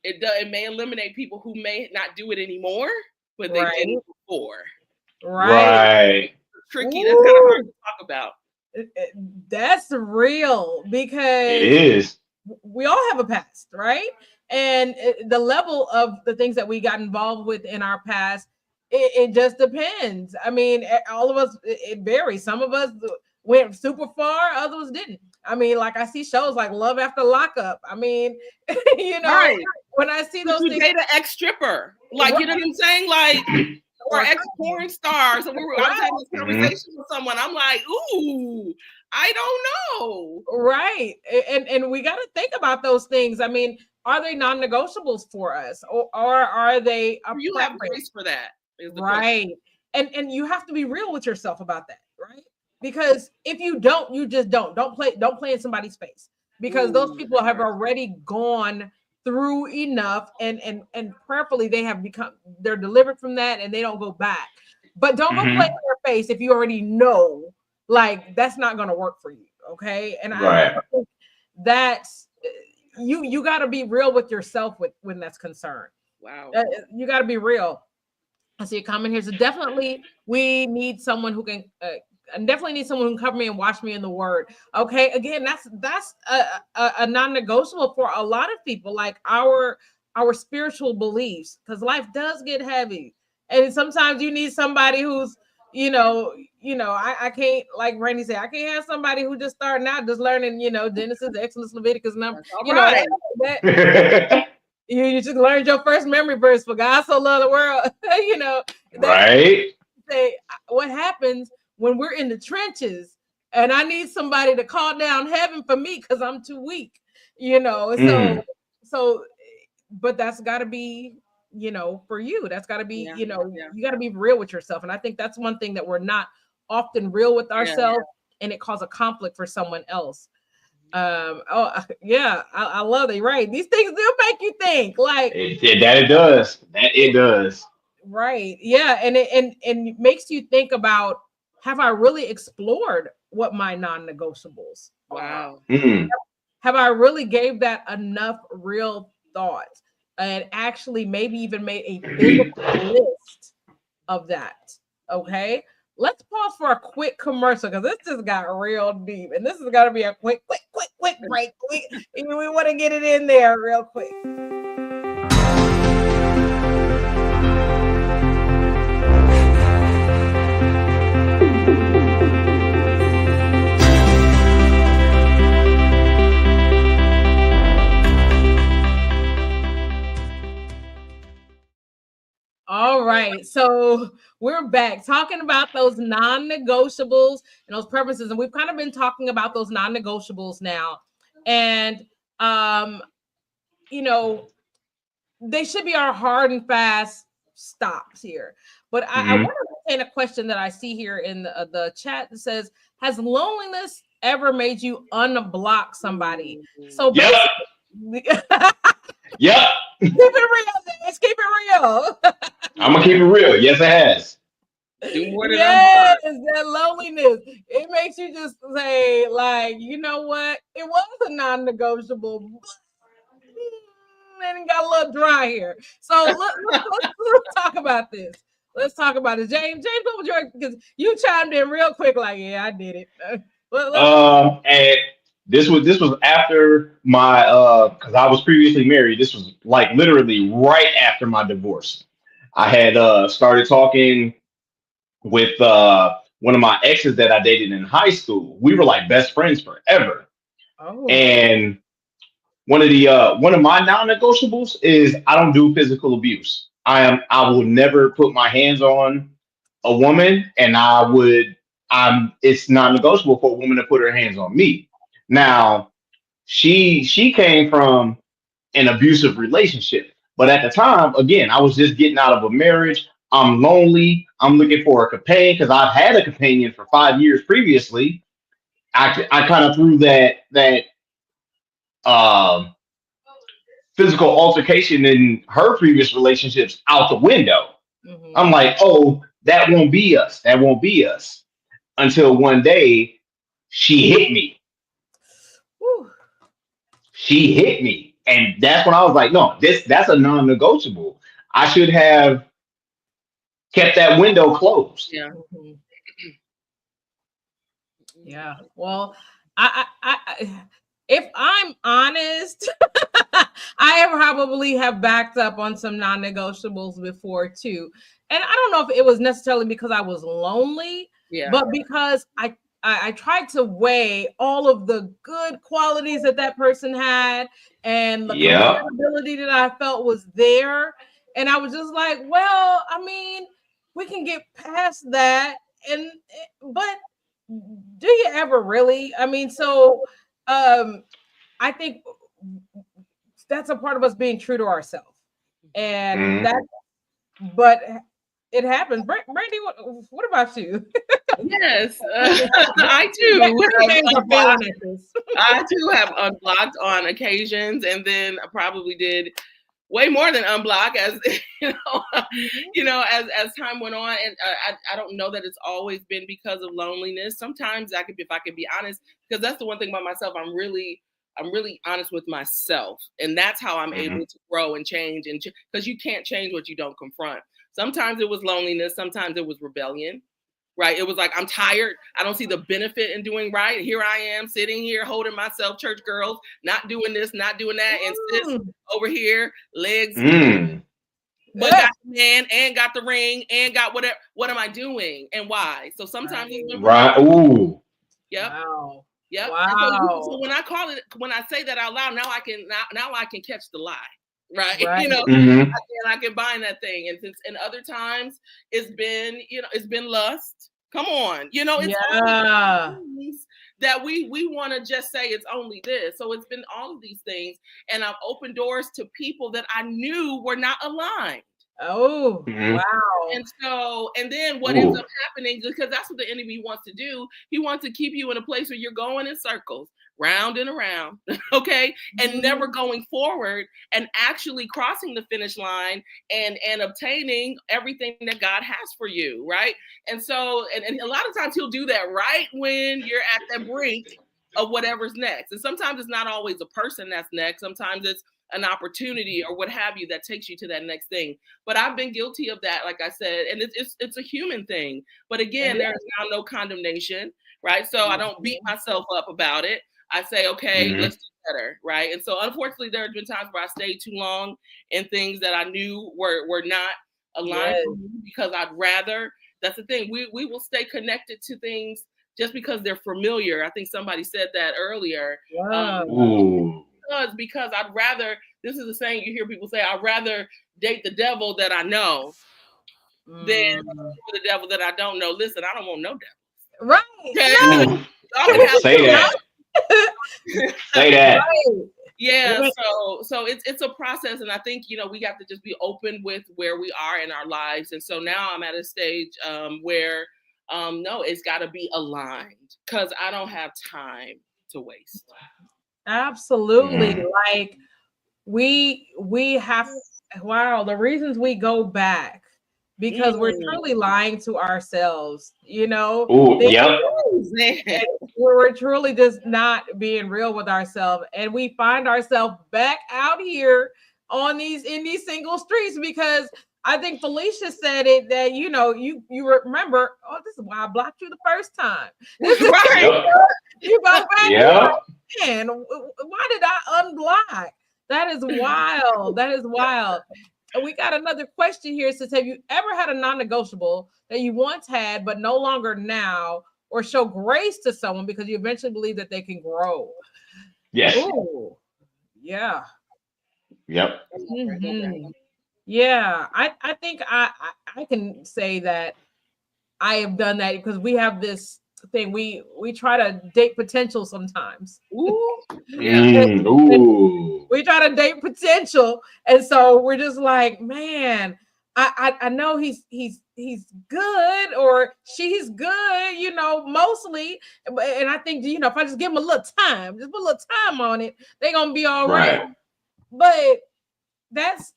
it may eliminate people who may not do it anymore, but they did it before. Right. It's tricky. That's kind of hard to talk about. That's real because it is. We all have a past, right? And the level of the things that we got involved with in our past, it just depends. I mean, all of us, it varies. Some of us went super far, others didn't. I mean, like I see shows like Love After Lockup. I mean, you know, when I see those things, date an ex-stripper, like, you know what I'm saying, like, or ex-porn stars. And I was having this conversation with someone. I'm like, ooh, I don't know. Right, and we got to think about those things. I mean, are they non-negotiables for us, or are they? You have grace for that, right? And you have to be real with yourself about that, right? Because if you don't, you just don't play in somebody's face, because those people have already gone through enough, and prayerfully they're delivered from that, and they don't go back. But don't go play in their face if you already know, like, that's not going to work for you. Okay. And I think that's, you got to be real with yourself when that's concerned. Wow. You got to be real. I see a comment here. So definitely we need someone who can, definitely need someone who can cover me and watch me in the word. Okay. Again, that's a non-negotiable for a lot of people, like our spiritual beliefs, because life does get heavy. And sometimes you need somebody who's, I can't, like Randy said, I can't have somebody who just starting out, just learning, Genesis, Exodus, Leviticus, number, you just learned your first memory verse, for God so loved the world, right. Say, what happens when we're in the trenches and I need somebody to call down heaven for me because I'm too weak, so, but that's got to be, for you, that's got to be, you got to be real with yourself. And I think that's one thing that we're not often real with ourselves, and it causes a conflict for someone else. I love it. Right. These things do make you think, like it does. It does. Right. Yeah. And it makes you think about, have I really explored what my non-negotiables are? Have I really gave that enough real thought, and actually maybe even made a physical list of that? Okay. Let's pause for a quick commercial, because this just got real deep, and this is going to be a quick break. We want to get it in there real quick. All right, so we're back talking about those non-negotiables and those preferences, and we've kind of been talking about those non-negotiables now, and they should be our hard and fast stops here. But I want to entertain a question that I see here in the chat that says, "Has loneliness ever made you unblock somebody?" So basically, yep. Keep it real. Let's keep it real. I'm gonna keep it real. Yes, it has. Yes, that loneliness. It makes you just say, like, you know what? It was a non-negotiable, and it got a little dry here. So let's talk about this. Let's talk about it. James, what was your? Because you chimed in real quick, like, yeah, I did it. And this was after my because I was previously married. This was like literally right after my divorce. I had started talking with one of my exes that I dated in high school. We were like best friends forever. And one of my non-negotiables is I don't do physical abuse. I will never put my hands on a woman, and it's non-negotiable for a woman to put her hands on me. Now, she came from an abusive relationship, but at the time, again, I was just getting out of a marriage. I'm lonely. I'm looking for a companion because I've had a companion for 5 years previously. I kind of threw that um, physical altercation in her previous relationships out the window. I'm Mhm. like, oh, that won't be us. That won't be us. Until one day she hit me. Whew. She hit me. And that's when I was like, no, that's a non-negotiable. I should have kept that window closed. Yeah. Mhm. Yeah. Well, if I'm honest, I probably have backed up on some non-negotiables before too. And I don't know if it was necessarily because I was lonely, Yeah. but because I tried to weigh all of the good qualities that that person had and the Yeah. compatibility that I felt was there. And I was just like, well, I mean, we can get past that. And but do you ever really? I mean, so I think that's a part of us being true to ourselves. And Mhm. that, but it happens. Brandy, what about you? Yes, I Yeah, too your have hands are failing unblocked. at this. I too have unblocked on occasions, and then I probably did way more than unblock as you know, Mhm. as time went on. And I don't know that it's always been because of loneliness. Sometimes I could, if I can be honest, because that's the one thing about myself. I'm really honest with myself, and that's how I'm Mhm. able to grow and change. And because you can't change what you don't confront. Sometimes it was loneliness. Sometimes it was rebellion. Right. It was like, I'm tired. I don't see the benefit in doing right. Here I am sitting here holding myself, church girls, not doing this, not doing that. And sis Mm. over here, legs, Mm. but Yeah. got the man and got the ring and got whatever. What am I doing and why? So sometimes it's been Right. Right. Ooh. yep. Wow. Yep. And so, Wow. so when I call it, when I say that out loud, now I can catch the lie. Right. Right. Hmm. I can bind that thing. And other times it's been, it's been lust. Come on. It's all of Yeah. these things that we want to just say it's only this. So it's been all of these things. And I've opened doors to people that I knew were not aligned. Oh, Hmm. wow. And then what ends Ooh. up happening, because that's what the enemy wants to do, he wants to keep you in a place where you're going in circles, round and around, okay, and Mhm. never going forward and actually crossing the finish line and obtaining everything that God has for you, right? And so, and a lot of times he'll do that right when you're at that brink of whatever's next. And sometimes it's not always a person that's next. Sometimes it's an opportunity or what have you that takes you to that next thing. But I've been guilty of that, like I said, and it's a human thing. But again, there is now no condemnation, right? So I don't beat myself up about it. I say, okay, Hmm. let's do better, right? And so unfortunately, there have been times where I stayed too long in things that I knew were not aligned Yes. for me because I'd rather. That's the thing. We will stay connected to things just because they're familiar. I think somebody said that earlier. Yeah. Ooh. Because I'd rather, this is the saying you hear people say, I'd rather date the devil that I know than Mm. the devil that I don't know. Listen, I don't want no Right. devil. Okay? No. Ooh. Y'all Can can we have just Say be that. Say that. right? yeah, Right. so it's a process, and I think we have to just be open with where we are in our lives. And so now I'm at a stage where no, it's got to be aligned because I don't have time to waste. Absolutely. Mm. Like we have, wow, the reasons we go back because we're Mm. truly lying to ourselves, Ooh. they, Yep. Man. we're truly just not being real with ourselves, and we find ourselves back out here on these in these single streets because I think Felicia said it that you remember, oh, this is why I blocked you the first time. This is Right. Yep. you go back, you Yep. like, man, why did I unblock? That is wild. That is wild. And we got another question here. It says, have you ever had a non-negotiable that you once had but no longer now, or show grace to someone because you eventually believe that they can grow? Yes. Oh, yeah. Yep. Mhm. Yeah. I think I can say that I have done that because we have this thing. We try to date potential sometimes. Ooh. Yeah. Mm. And Ooh. we try to date potential. And so we're just like, man, I know he's good or she's good, mostly. And I think, if I just give them a little time, just put a little time on it, they're gonna be all right. Right. But that's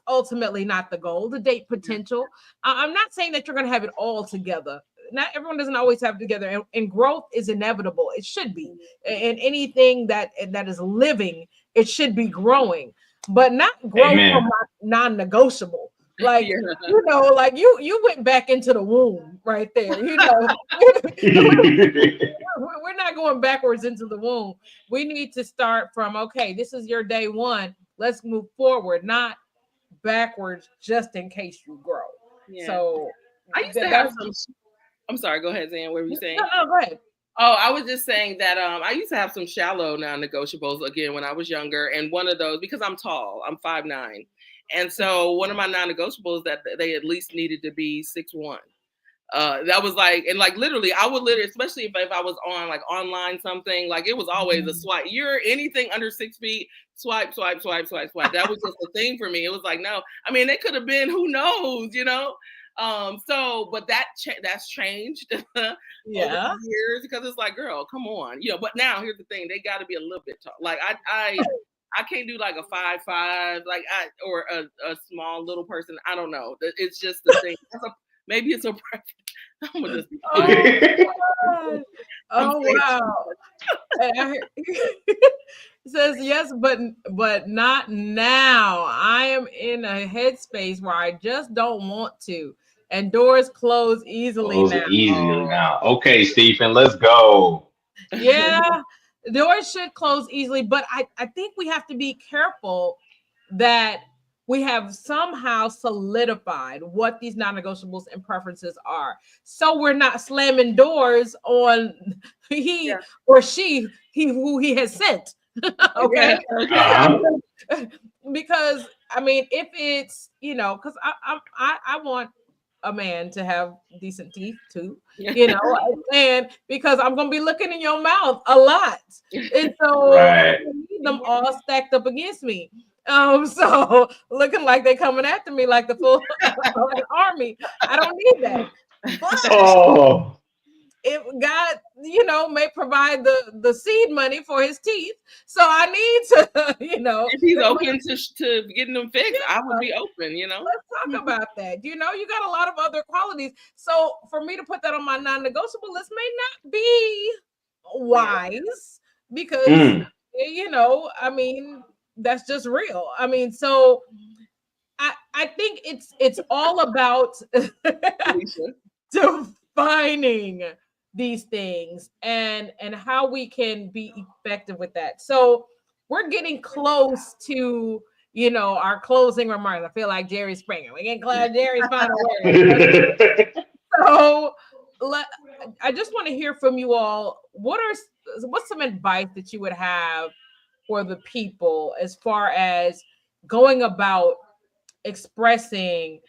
ultimately not the goal, the date potential. I'm not saying that you're gonna have it all together. Not everyone doesn't always have it together, and growth is inevitable. It should be. And anything that is living, it should be growing, but not growth from Amen. non-negotiable. Like, Yeah. like you went back into the womb right there. We're not going backwards into the womb. We need to start from, okay, this is your day one. Let's move forward, not backwards, just in case you grow. Yeah. So I used to have that's some. I'm sorry. Go ahead, Zan. What were you saying? no, go ahead. Oh, I was just saying that I used to have some shallow non-negotiables again when I was younger, and one of those because I'm tall, I'm 5'9", and so one of my non-negotiables that they at least needed to be 6'1". That was like, and like literally, I would literally, especially if I was on like online something, like it was always a swipe. You're anything under 6 feet, swipe, swipe, swipe, swipe, swipe. That was just the thing for me. It was like, no, I mean, they could have been, who knows, you know? So, but that's changed over Yeah. the years because it's like, girl, come on, But now here's the thing: they got to be a little bit tall. Like I can't do like a 5'5", like or a small little person. I don't know. It's just the thing. Maybe it's a preference. I'm gonna just be quiet. Oh God. I'm Oh saying too wow. It says yes, but not now. I am in a headspace where I just don't want to, and doors close easily Close now. it easily now. Okay, Stephen, let's go. much. Yeah, doors should close easily, but I think we have to be careful that we have somehow solidified what these non-negotiables and preferences are. So we're not slamming doors on he Yeah. or she, he who he has sent. Yeah. Okay. Okay. Uh-huh. Because I mean, if it's because I want a man to have decent teeth too, Yeah. and because I'm gonna be looking in your mouth a lot, and so I Right. don't need them all stacked up against me. So looking like they're coming after me like the full like army. I don't need that. But Oh, if God, may provide the seed money for his teeth, so I need to, If he's open to getting them fixed, I would be open. let's talk about that. You got a lot of other qualities. So for me to put that on my non-negotiable list may not be Yeah. wise because mm. I mean, that's just real. I mean, so I think it's all about Alicia. defining these things and how we can be effective with that. So we're getting close to our closing remarks. I feel like Jerry Springer. We're getting close. Jerry's final word. So let, I just want to hear from you all. What's some advice that you would have for the people as far as going about expressing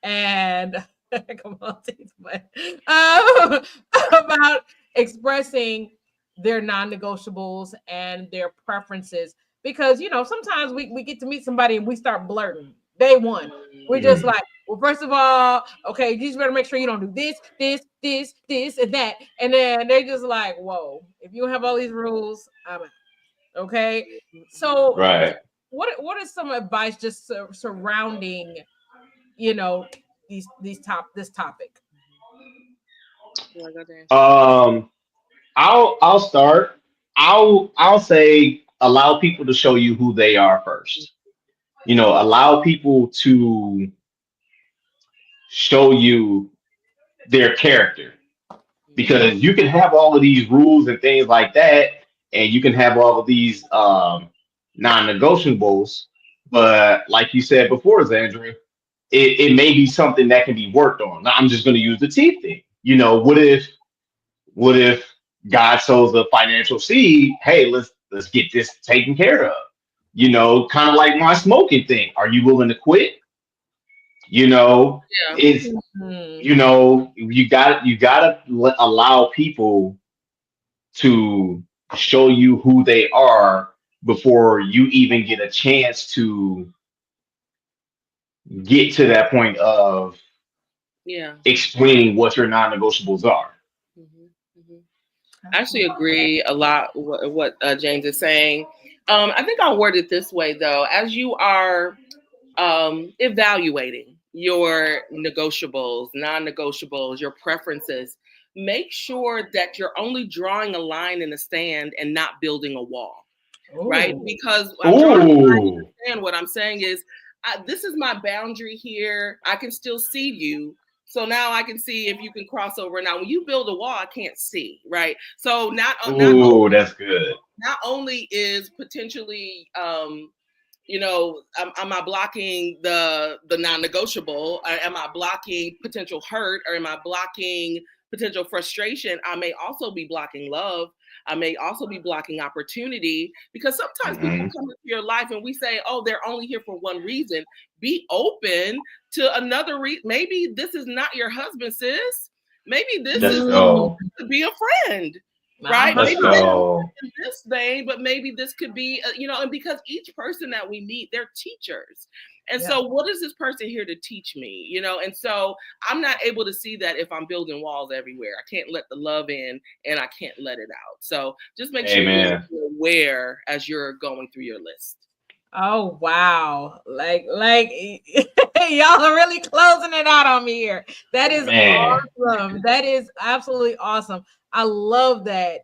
and come on, about expressing their non-negotiables and their preferences because sometimes we get to meet somebody and we start blurting day one. We're just Mm. like, well, first of all, okay, you just better make sure you don't do this, and that. And then they're just like, whoa, if you have all these rules, I'm out. Okay. So Right. what is some advice just surrounding you know this topic? You wanna go there? Um, I'll start. I'll say allow people to show you who they are first. Allow people to show you their character because you can have all of these rules and things like that, and you can have all of these non-negotiables. But like you said before, Zandra, it may be something that can be worked on. Now, I'm just going to use the teeth thing. What if God sows a financial seed? Hey, let's get this taken care of. Kind of like my smoking thing. Are you willing to quit? You know, Yeah. it's Mhm. you gotta allow people to show you who they are before you even get a chance to get to that point of Yeah. explaining what your non-negotiables are. hmm hmm I actually agree a lot with what James is saying. I think I'll word it this way, though. As you are evaluating your negotiables, non-negotiables, your preferences, make sure that you're only drawing a line in the sand and not building a wall, right? Ooh. Because I'm drawing a line in Ooh, the sand. What I'm saying is, this is my boundary here. I can still see you. So now I can see if you can cross over. Now, when you build a wall, I can't see, right? So ooh, that's good. not only is potentially am I blocking the non-negotiable? Or am I blocking potential hurt? Or am I blocking potential frustration? I may also be blocking love. I may also be blocking opportunity, because sometimes people Hmm. come into your life and we say, oh, they're only here for one reason. Be open to another reason. Maybe this is not your husband, sis. Maybe this Let's is Mm. go. to be a friend, right? Uh-huh. Let's Maybe they don't go. in this vein, but maybe this could be, and because each person that we meet, they're teachers. And Yeah. so, what is this person here to teach me? And so I'm not able to see that if I'm building walls everywhere. I can't let the love in and I can't let it out. So, just make sure Amen. you're aware as you're going through your list. Oh wow. Like y'all are really closing it out on me here. That is Man. awesome. That is absolutely awesome. I love that,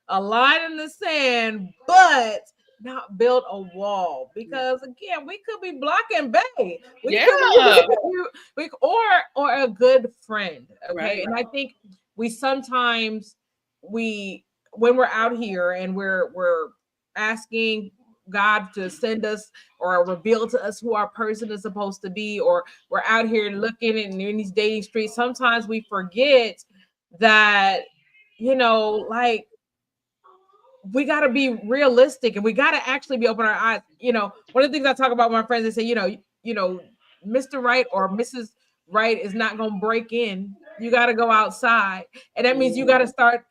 a line in the sand, but not build a wall, Yeah. because again, we could be blocking Bay. We could Yeah. we or a good friend. Okay. Right. And I think we sometimes we when we're out here and we're asking God to send us or reveal to us who our person is supposed to be, or we're out here looking in these dating streets. Sometimes we forget that, like, we got to be realistic and we got to actually be open our eyes. One of the things I talk about with my friends, they say, Mr. Right or Mrs. Right is not going to break in. You got to go outside. And that means you got to start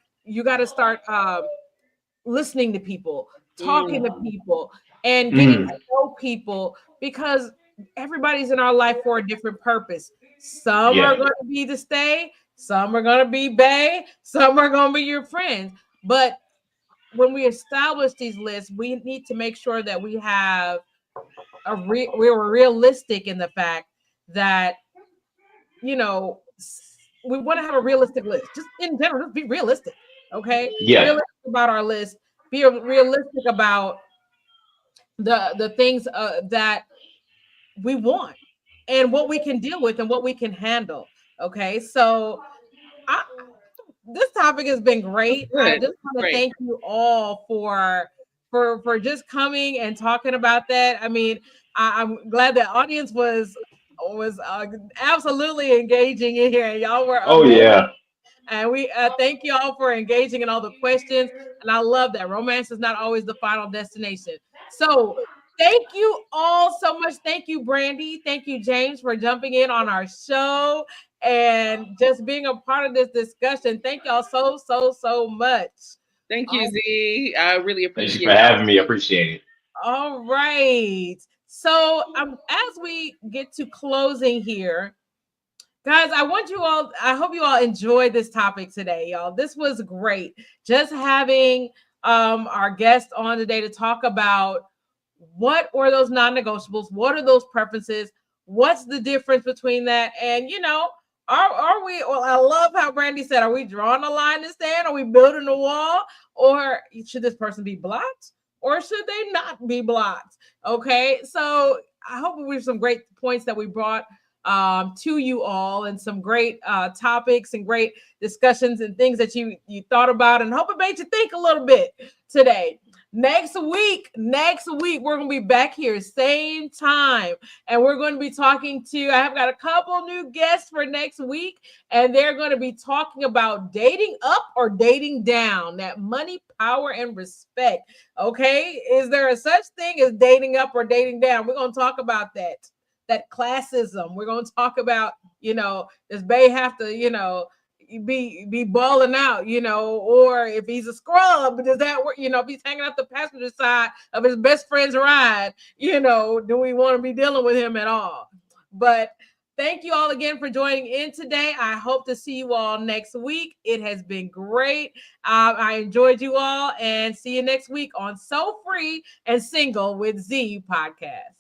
listening to people, talking to Mm. people, and getting to Mm. know people, because everybody's in our life for a different purpose. Some are Yeah. going to be to stay, some are going to be bae, some are going to be your friends. But when we establish these lists, we need to make sure that we have we were realistic in the fact that you know we want to have a realistic list. Just in general, just be realistic. Okay, Yeah. realistic about our list. Be realistic about the things that we want and what we can deal with and what we can handle. Okay, so I, this topic has been great. I Good. just want to Great. thank you all for just coming and talking about that. I mean, I'm glad the audience was absolutely engaging in here, and y'all were Oh amazing. yeah. And we thank you all for engaging in all the questions. And I love that romance is not always the final destination. So thank you all so much. Thank you, Brandy. Thank you, James, for jumping in on our show and just being a part of this discussion. Thank y'all so, so, so much. Thank you, All Z. I really Thank you for appreciate it. having me. Appreciate it. all right. So as we get to closing here, guys, I hope you all enjoyed this topic today, y'all. This was great. Just having our guest on today to talk about what were those non-negotiables, what are those preferences, what's the difference between that, and are we, well, I love how Brandy said, are we drawing a line in the sand? Are we building a wall? Or should this person be blocked? Or should they not be blocked? Okay, so I hope we have some great points that we brought to you all, and some great topics and great discussions and things that you thought about, and hope it made you think a little bit today. Next week, we're going to be back here, same time. And we're going to be talking to, I have got a couple new guests for next week, and they're going to be talking about dating up or dating down, that money, power, and respect. Okay. Is there a such thing as dating up or dating down? We're going to talk about that classism. We're going to talk about, does Bay have to, be balling out, you know, or if he's a scrub, does that work? You know, if he's hanging out the passenger side of his best friend's ride, you know, do we want to be dealing with him at all? But thank you all again for joining in today. I hope to see you all next week. It has been great. I enjoyed you all, and see you next week on So Free and Single with Z podcast.